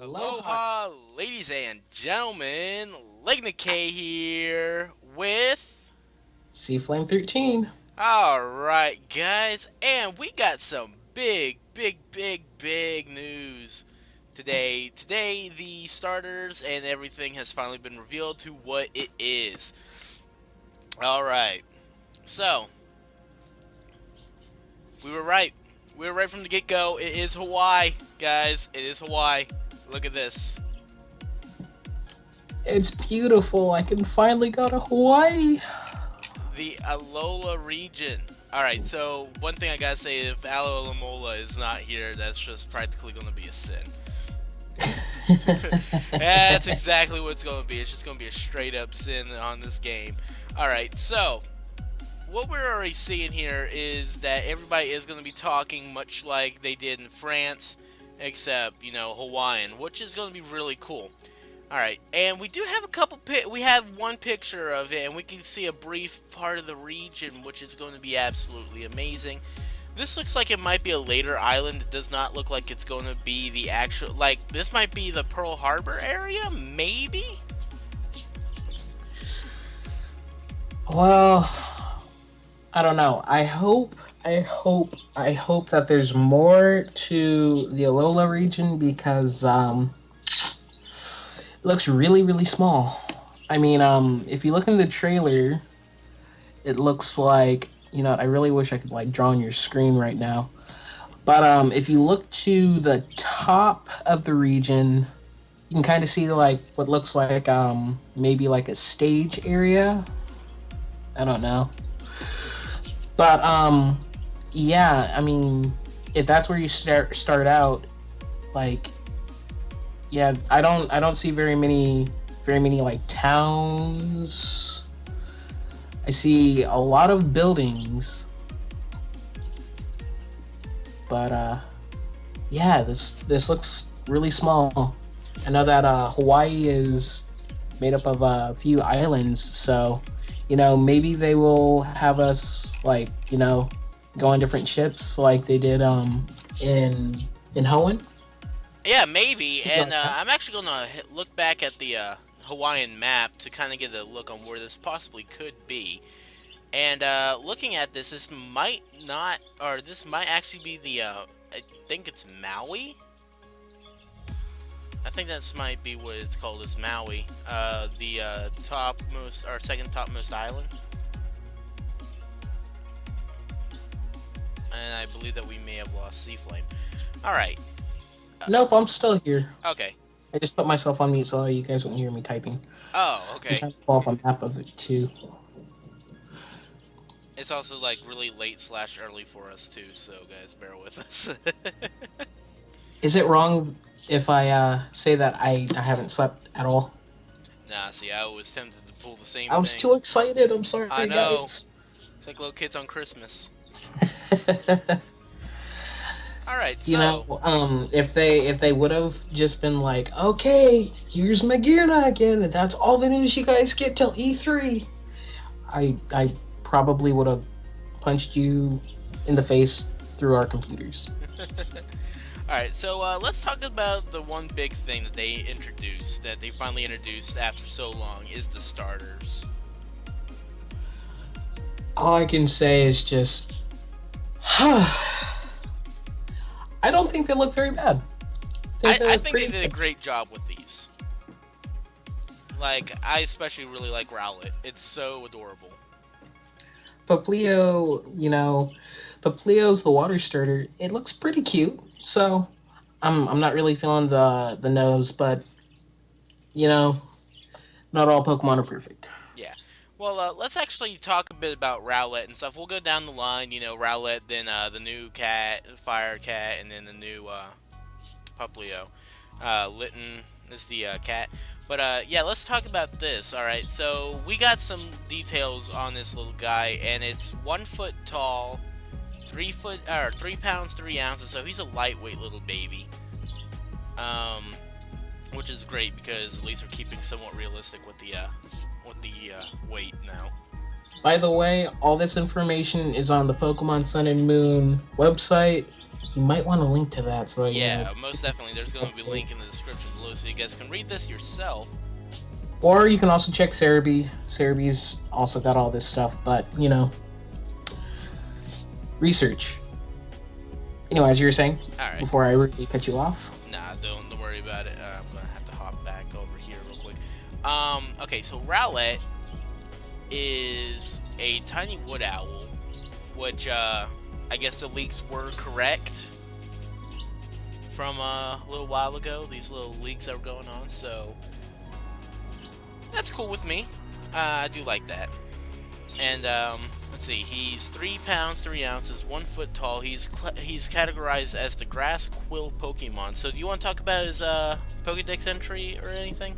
Aloha. Aloha, ladies and gentlemen. LegnaK here with. Sea Flame 13. Alright, guys, and we got some big news today. Today, the starters and everything has finally been revealed to what it is. Alright, so, we were right. We were right from the get go. It is Hawaii, guys. It is Hawaii. Look at this. It's beautiful. I can finally go to Hawaii. The Alola region. Alright, so one thing I gotta say, if Alola is not here, that's just practically gonna be a sin. That's exactly what it's gonna be. It's just gonna be a straight up sin on this game. Alright, so what we're already seeing here is that everybody is gonna be talking much like they did in France, except, Hawaiian, which is gonna be really cool. Alright, and we do have a couple we have one picture of it, and we can see a brief part of the region, which is going to be absolutely amazing. This looks like it might be a later island. It does not look like it's going to be the actual, this might be the Pearl Harbor area, maybe? Well, I don't know. I hope that there's more to the Alola region because it looks really small. I mean, if you look in the trailer, it looks like, I really wish I could draw on your screen right now. But if you look to the top of the region, you can kind of see what looks like maybe like a stage area. I don't know. But yeah, I mean, if that's where you start out, yeah, I don't see very many towns. I see a lot of buildings, but yeah, this looks really small. I know that Hawaii is made up of a few islands, so maybe they will have us go on different ships like they did in Hoenn. Yeah, maybe, and I'm actually going to look back at the Hawaiian map to kind of get a look on where this possibly could be. And looking at this, this might actually be the, I think it's Maui? I think this might be what it's called, is Maui, the topmost, or second topmost island. And I believe that we may have lost Sea Flame. Alright. Nope, I'm still here. Okay. I just put myself on mute so you guys wouldn't hear me typing. Oh, okay. I'm trying to pull up a map of it too. It's also really late / early for us too, so guys, bear with us. Is it wrong if I say that I haven't slept at all? Nah, see, I was tempted to pull the same I was thing. too excited. I'm sorry, I know. guys. It's like little kids on Christmas. All right, so if they would have just been like, okay, here's Magirna again, and that's all the news you guys get till E3, I probably would have punched you in the face through our computers. Alright, so let's talk about the one big thing that they finally introduced after so long, is the starters. All I can say is just, I don't think they look very bad. I think they did a great job with these. I especially really like Rowlet. It's so adorable. Poplio, Poplio's the water starter. It looks pretty cute. So, I'm not really feeling the nose, but not all Pokemon are perfect. Yeah. Well, let's actually talk a bit about Rowlet and stuff. We'll go down the line. Rowlet, then the new cat, Fire Cat, and then the new Poplio. Litten is the cat. But yeah, let's talk about this. All right. So we got some details on this little guy, and it's 1 foot tall. 3 pounds 3 ounces, so he's a lightweight little baby, which is great because at least we're keeping somewhat realistic with the weight now. By the way, all this information is on the Pokemon Sun and Moon website. You might want to link to that so I can like. Yeah, most definitely. There's going to be a link in the description below so you guys can read this yourself. Or you can also check Cerebi. Cerebi's also got all this stuff, but research. Anyway, as you were saying, Alright. before I really cut you off. Nah, don't worry about it. I'm going to have to hop back over here real quick. Okay, so Rowlet is a tiny wood owl, which, I guess the leaks were correct from a little while ago. These little leaks that were going on, so that's cool with me. I do like that. And let's see, he's 3 pounds 3 ounces, 1 foot tall. He's categorized as the grass quill Pokemon. So do you want to talk about his Pokedex entry or anything?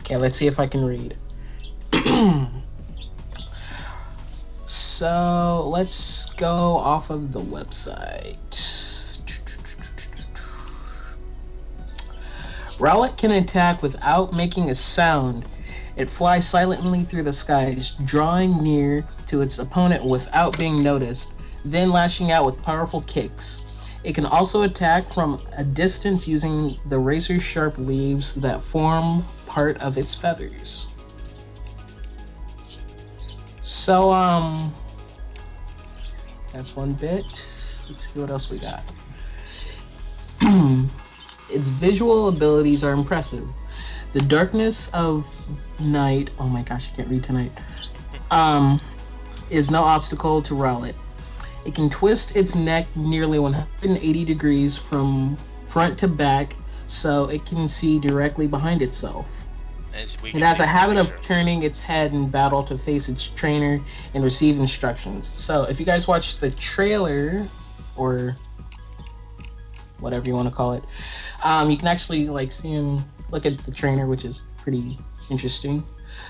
Okay, let's see if I can read. So let's go off of the website. Rowlet can attack without making a sound. It flies silently through the skies, drawing near to its opponent without being noticed, then lashing out with powerful kicks. It can also attack from a distance using the razor-sharp leaves that form part of its feathers. So, that's one bit. Let's see what else we got. Its visual abilities are impressive. The darkness of night, oh my gosh, I can't read tonight, is no obstacle to Rowlet. It can twist its neck nearly 180 degrees from front to back, so it can see directly behind itself. It has a habit of turning its head in battle to face its trainer and receive instructions. So if you guys watch the trailer, or whatever you want to call it, you can actually like see him look at the trainer, which is pretty interesting.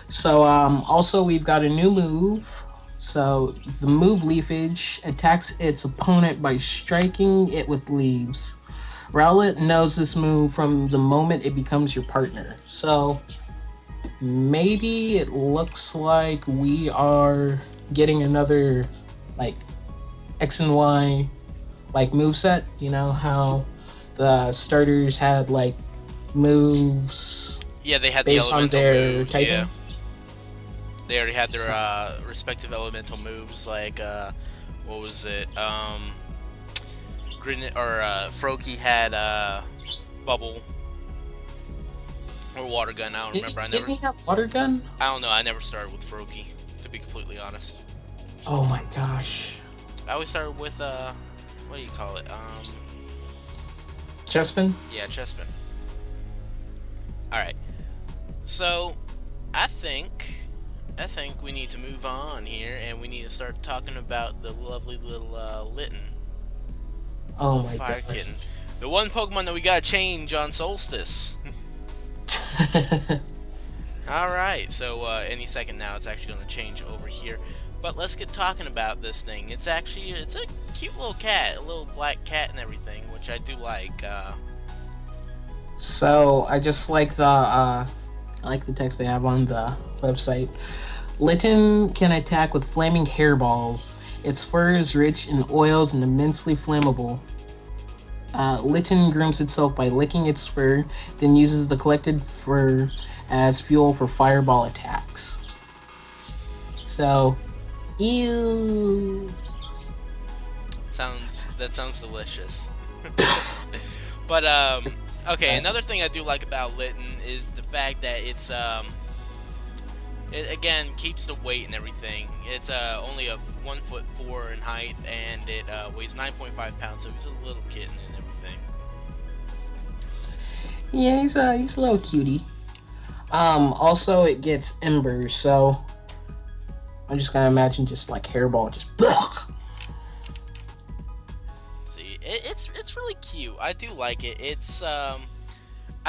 So also we've got a new move. So the move Leafage attacks its opponent by striking it with leaves. Rowlet knows this move from the moment it becomes your partner. So maybe it looks like we are getting another like X and Y like moveset. You know how the starters had like moves. Yeah, they had based the on elemental their moves. typing. Yeah, they already had their respective elemental moves. Like what was it? Froakie had bubble or water gun. I don't remember. Didn't he have water gun? I don't know. I never started with Froakie, to be completely honest. Oh my gosh. I always started with what do you call it? Chespin? Yeah, Chespin. All right. So, I think we need to move on here, and we need to start talking about the lovely little Litten. Oh my fire goodness. kitten. The one Pokemon that we gotta change on Solstice. Alright, so any second now it's actually gonna change over here. But let's get talking about this thing. It's a cute little cat, a little black cat and everything, which I do like. So I just like the text they have on the website. Litten can attack with flaming hairballs. Its fur is rich in oils and immensely flammable. Litten grooms itself by licking its fur, then uses the collected fur as fuel for fireball attacks. So, ew. That sounds delicious. But okay, another thing I do like about Litten is the fact that it's it again keeps the weight and everything. It's only a 1'4" in height, and it weighs 9.5 pounds, so he's a little kitten and everything. Yeah, he's a little cutie. Also it gets embers, so I'm just gonna imagine just like hairball, just blech. See, it's really cute. I do like it. It's I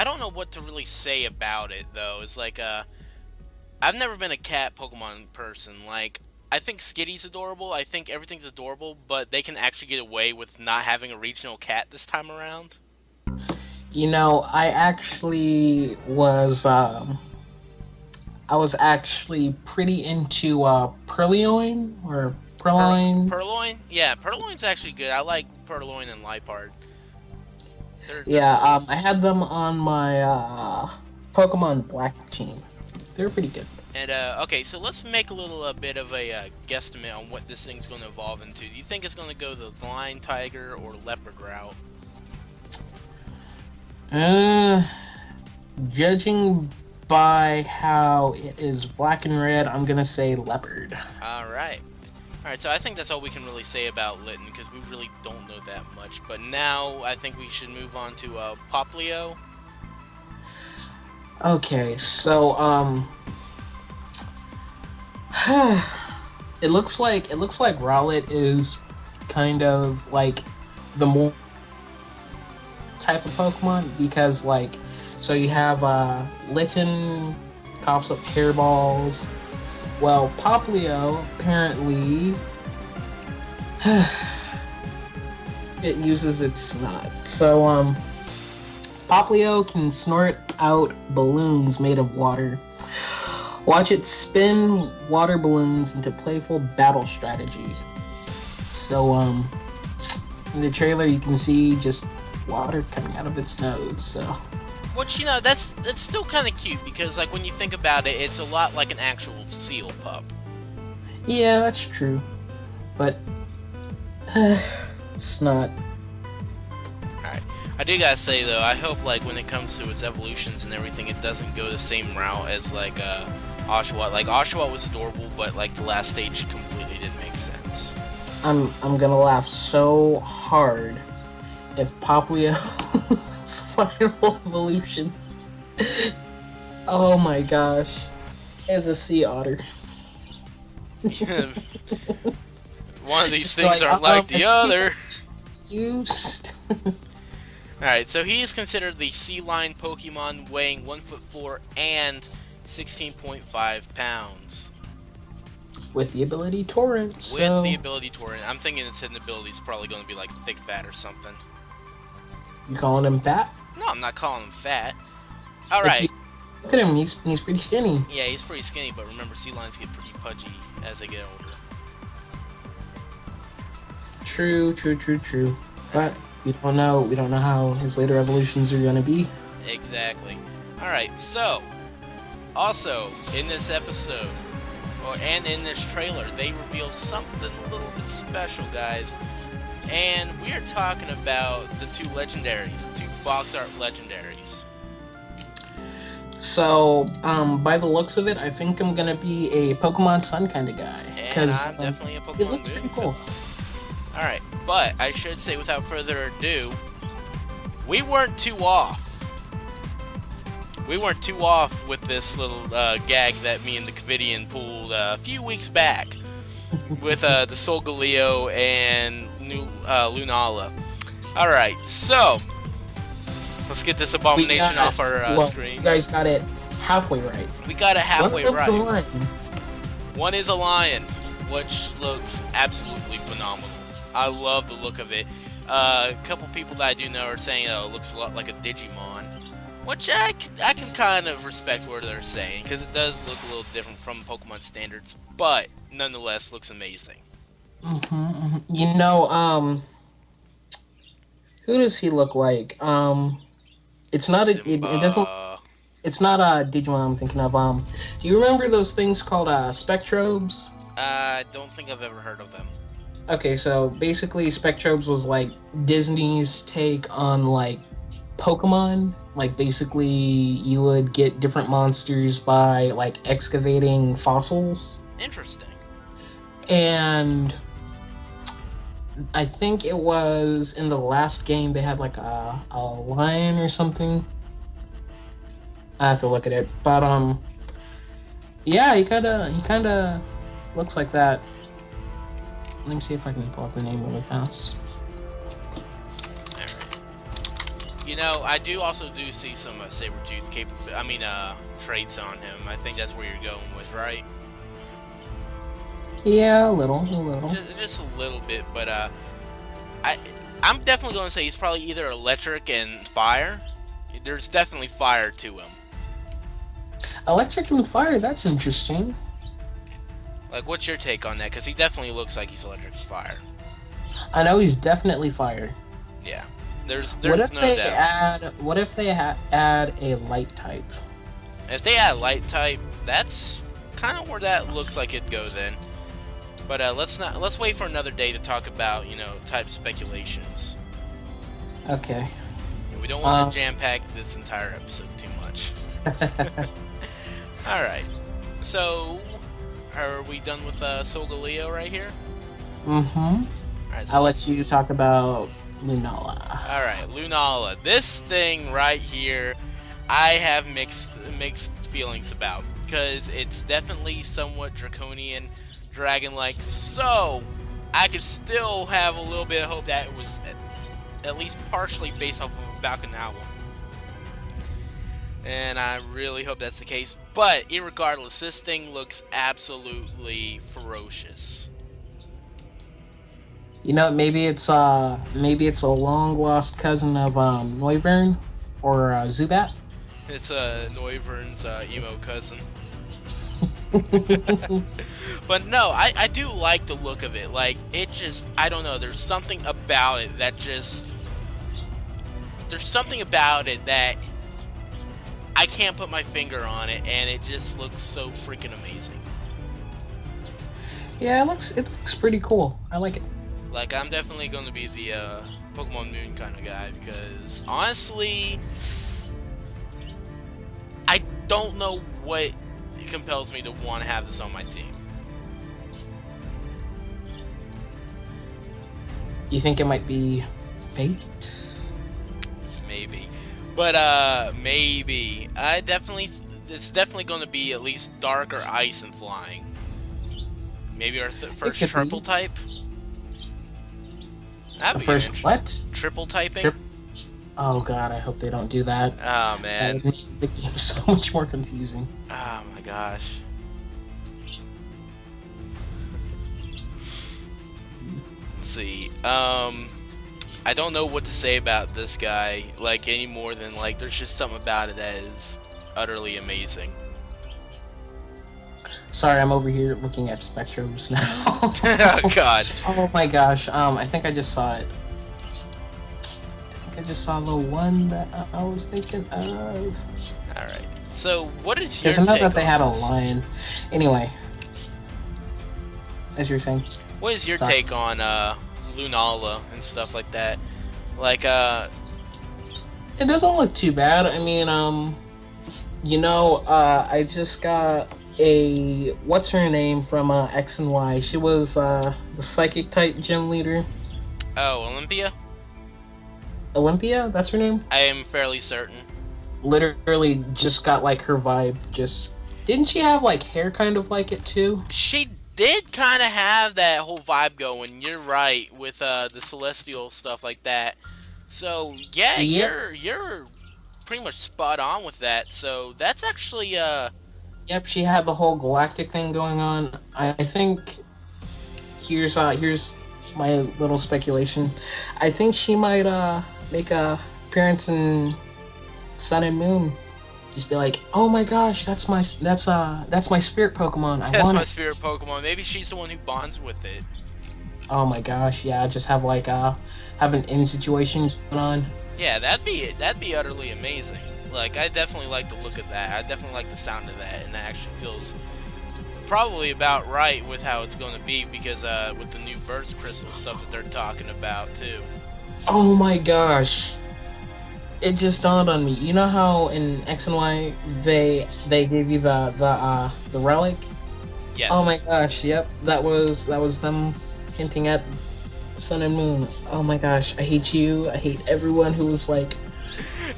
don't know what to really say about it though. It's like I've never been a cat Pokemon person. Like, I think Skitty's adorable. I think everything's adorable, but they can actually get away with not having a regional cat this time around. You know, I was actually pretty into Purloin or Purloin. Purloin? Yeah, Purloin's actually good. I like Purloin and Liepard. They're Yeah, cool. I had them on my Pokemon Black team. They're pretty good. And okay, so let's make a little bit of a guesstimate on what this thing's going to evolve into. Do you think it's going to go the lion, tiger, or leopard route? Uh, Judging by how it is black and red, I'm gonna say leopard. Alright. Alright, so I think that's all we can really say about Litten, because we really don't know that much. But now, I think we should move on to Poplio. Okay, so it looks like Rowlet is kind of like the more type of Pokemon because so you have Litten coughs up hairballs. Well, Poplio apparently it uses its snot. So Poplio can snort out balloons made of water. Watch it spin water balloons into playful battle strategy. So in the trailer you can see just water coming out of its nose. So Which, that's still kind of cute, because, like, when you think about it, it's a lot like an actual seal pup. yeah, that's true. But it's not. Alright. I do gotta say, though, I hope, like, when it comes to its evolutions and everything, it doesn't go the same route as, like, Oshawott. Like, Oshawott was adorable, but, like, the last stage completely didn't make sense. I'm gonna laugh so hard if Poplio's final evolution. Oh my gosh, is a sea otter. One of these Just things aren't like the other. Used. Alright, so he is considered the sea lion Pokemon, weighing 1'4" and 16.5 pounds. With the ability Torrent. So... With the ability Torrent. I'm thinking its hidden ability is probably going to be like thick fat or something. You calling him fat? No, I'm not calling him fat. Alright. Look at him, he's pretty skinny. Yeah, he's pretty skinny, but remember, sea lions get pretty pudgy as they get older. True. But we don't know how his later evolutions are gonna be. Exactly. Alright, so, also, in this episode, and in this trailer, they revealed something a little bit special, guys. And we are talking about the two Legendaries, the two box art Legendaries. So, by the looks of it, I think I'm gonna be a Pokemon Sun kind of guy. And I'm definitely a Pokemon it looks Moon pretty cool. Alright, but I should say, without further ado, we weren't too off. We weren't too off with this little gag that me and the Covidian pulled a few weeks back with the Solgaleo and Lunala. Alright, so let's get this abomination off our screen. You guys got it halfway right. We got it halfway right. A lion. One is a lion, which looks absolutely phenomenal. I love the look of it. A couple people that I do know are saying it looks a lot like a Digimon, which I can kind of respect what they're saying, because it does look a little different from Pokemon standards, but nonetheless looks amazing. You know, who does he look like? It's not it doesn't. It's not a Digimon I'm thinking of. Do you remember those things called Spectrobes? I don't think I've ever heard of them. Okay, so basically Spectrobes was like Disney's take on like Pokemon. Like basically you would get different monsters by like excavating fossils. Interesting. And I think it was in the last game they had like a lion or something. I have to look at it, but yeah, he kinda looks like that. Let me see if I can pull up the name of the house. Alright. You know, I also see some Sabretooth traits on him. I think that's where you're going with, right? Yeah, a little. Just a little bit, but I'm definitely going to say he's probably either electric and fire. There's definitely fire to him. Electric and fire, that's interesting. Like, what's your take on that? Because he definitely looks like he's electric fire. I know he's definitely fire. Yeah, there's What there's if no they doubt. add? What if they add a light type? If they add light type, that's kind of where that looks like it'd go then. But let's wait for another day to talk about type speculations. Okay. We don't want to Um. jam pack this entire episode too much. All right. So, are we done with Solgaleo right here? Mm-hmm. All right. So I'll let let's. you talk about Lunala. All right, Lunala. This thing right here, I have mixed feelings about because it's definitely somewhat draconian, dragon-like. So, I could still have a little bit of hope that it was at least partially based off of a Balkan and I really hope that's the case. But irregardless, this thing looks absolutely ferocious. You know, maybe it's a long lost cousin of Noivern or Zubat. It's Noivern's emo cousin. But no, I do like the look of it. Like, it just, I don't know, there's something about it that just, there's something about it that I can't put my finger on it, and it just looks so freaking amazing. Yeah, it looks pretty cool. I like it. Like, I'm definitely going to be the Pokemon Moon kind of guy, because honestly, I don't know what compels me to want to have this on my team. You think it might be fate? Maybe. But, maybe. It's definitely going to be at least dark or ice and flying. Maybe our first triple type? That'd The be an first what? Triple typing? Oh god, I hope they don't do that. Oh, That man. would make the game so much more confusing. Oh, my gosh. Let's see. I don't know what to say about this guy, like, any more than, like, there's just something about it that is utterly amazing. Sorry, I'm over here looking at spectrums now. Oh, God. Oh my gosh, I think I just saw it. I think I just saw the one that I was thinking of. Alright. So, what is your Because I know take that they had a on this? lion. Anyway, as you were saying. What is your Sorry. take on Lunala and stuff like that? Like, It doesn't look too bad. I mean, I just got a what's her name from X and Y. She was the psychic type gym leader. oh, Olympia? Olympia, that's her name. I am fairly certain. Literally just got like her vibe. Just didn't she have like hair kind of like it too? She did kind of have that whole vibe going. You're right with the celestial stuff like that. So yeah, Yep. you're pretty much spot on with that. So that's actually Yep, she had the whole galactic thing going on. I think here's my little speculation. I think she might make a appearance in Sun and Moon. Just be like, oh my gosh, that's my spirit Pokemon. I that's want my it. spirit Pokemon. Maybe she's the one who bonds with it. Oh my gosh, yeah, just have like have an in situation going on. Yeah, that'd be utterly amazing. Like, I definitely like the look of that. I definitely like the sound of that, and that actually feels probably about right with how it's going to be because with the new burst crystal stuff that they're talking about too. Oh my gosh. It just dawned on me. You know how in X and Y they gave you the relic? Yes. Oh my gosh, yep. That was them hinting at Sun and Moon. Oh my gosh, I hate you. I hate everyone who was like,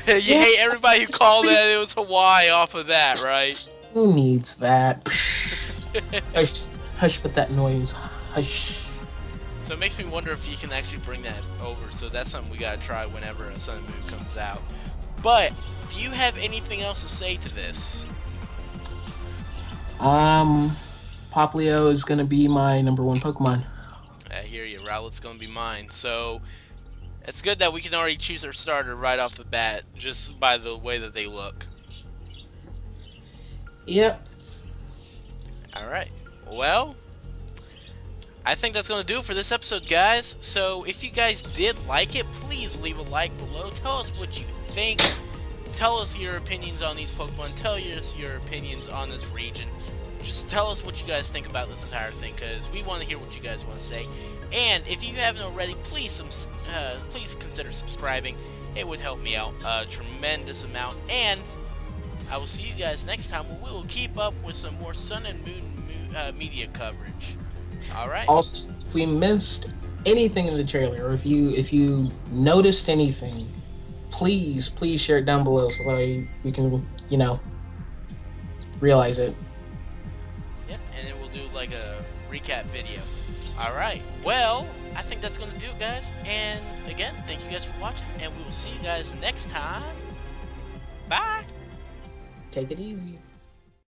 You hate everybody who called that it was Hawaii off of that, right? who needs that? Hush, hush with that noise. Hush. So it makes me wonder if you can actually bring that over. So that's something we gotta try whenever a Sun and Moon comes out. But do you have anything else to say to this? Poplio is gonna be my number one Pokemon. I hear you. Rowlet's gonna be mine. So it's good that we can already choose our starter right off the bat, just by the way that they look. Yep. All right. Well, I think that's going to do it for this episode, guys. So if you guys did like it, please leave a like below. Tell us what you think. Tell us your opinions on these Pokemon. Tell us your opinions on this region. Just tell us what you guys think about this entire thing, because we want to hear what you guys want to say. And if you haven't already, please consider subscribing. It would help me out a tremendous amount. And I will see you guys next time, where we will keep up with some more Sun and Moon media coverage. All right. Also, if we missed anything in the trailer, or if you noticed anything, please share it down below so that we can realize it. Yep, and then we'll do like a recap video. All right. Well, I think that's going to do it, guys. And again, thank you guys for watching, and we will see you guys next time. Bye. Take it easy.